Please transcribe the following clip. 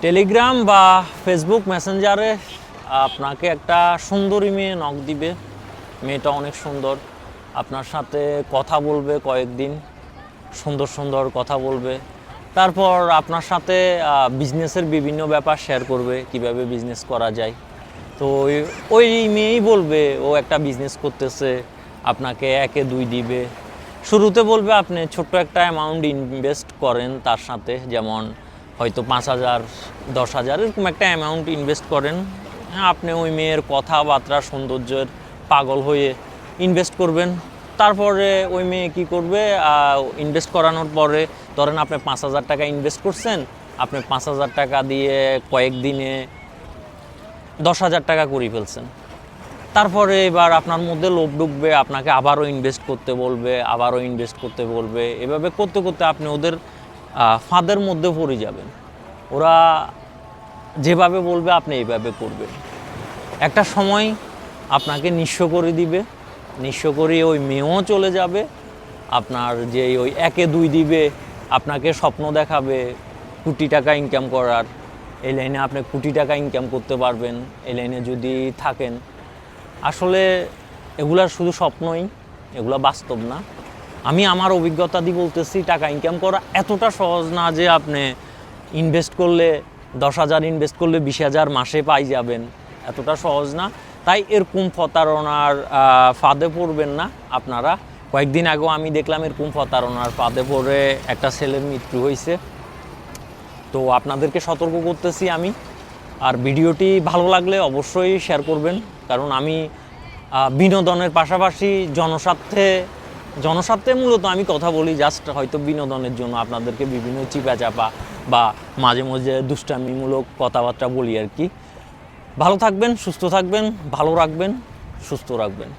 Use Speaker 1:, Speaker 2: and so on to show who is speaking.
Speaker 1: Telegram বা Facebook মেসেঞ্জারে আপনাকে একটা সুন্দরী মেয়ে নক দিবে। মেয়েটা অনেক সুন্দর, আপনার সাথে কথা বলবে কয়েকদিন, সুন্দর সুন্দর কথা বলবে। তারপর আপনার সাথে বিজনেসের বিভিন্ন ব্যাপার শেয়ার করবে, কিভাবে বিজনেস করা যায়। তো ওই মেয়েই বলবে ও একটা বিজনেস করতেছে, আপনাকে 1-2 দিবে। শুরুতে বলবে আপনি ছোট্ট একটা অ্যামাউন্ট ইনভেস্ট করেন তার সাথে, যেমন হয়তো 5,000, 10,000 এরকম একটা অ্যামাউন্ট ইনভেস্ট করেন। হ্যাঁ, আপনি ওই মেয়ের কথাবার্তা সৌন্দর্যের পাগল হয়ে ইনভেস্ট করবেন। তারপরে ওই মেয়ে কী করবে, ইনভেস্ট করানোর পরে ধরেন আপনি 5,000 টাকা ইনভেস্ট করছেন, আপনি 5,000 টাকা দিয়ে কয়েকদিনে 10,000 টাকা করে ফেলছেন। তারপরে এবার আপনার মধ্যে লোভ ঢুকবে, আপনাকে আবারও ইনভেস্ট করতে বলবে, আবারও ইনভেস্ট করতে বলবে। এভাবে করতে করতে আপনি ওদের ফাঁদের মধ্যে পড়ে যাবেন। ওরা যেভাবে বলবে আপনি এইভাবে করবেন। একটা সময় আপনাকে নিঃস্ব করে দিবে, নিঃস্ব করে ওই মেয়েও চলে যাবে। আপনার যে ওই 1-2 দিবে, আপনাকে স্বপ্ন দেখাবে কোটি টাকা ইনকাম করার। এই লাইনে আপনি কোটি টাকা ইনকাম করতে পারবেন এই লাইনে যদি থাকেন। আসলে এগুলা শুধু স্বপ্নই, এগুলা বাস্তব না। আমি আমার অভিজ্ঞতা দিয়ে বলতেছি, টাকা ইনকাম করা এতটা সহজ না যে আপনি ইনভেস্ট করলে 10,000 ইনভেস্ট করলে 20,000 মাসে পাই যাবেন, এতটা সহজ না। তাই এরকম প্রতারণার ফাঁদে পড়বেন না আপনারা। কয়েকদিন আগেও আমি দেখলাম এরকম প্রতারণার ফাঁদে পড়ে একটা ছেলের মৃত্যু হয়েছে। তো আপনাদেরকে সতর্ক করতেছি আমি। আর ভিডিওটি ভালো লাগলে অবশ্যই শেয়ার করবেন, কারণ আমি বিনোদনের পাশাপাশি জনস্বার্থে মূলত আমি কথা বলি। জাস্ট হয়তো বিনোদনের জন্য আপনাদেরকে বিভিন্ন চিপাচাপা বা মাঝে মাঝে দুষ্টামিমূলক কথাবার্তা বলি আর কি। ভালো থাকবেন, সুস্থ থাকবেন, ভালো রাখবেন, সুস্থ রাখবেন।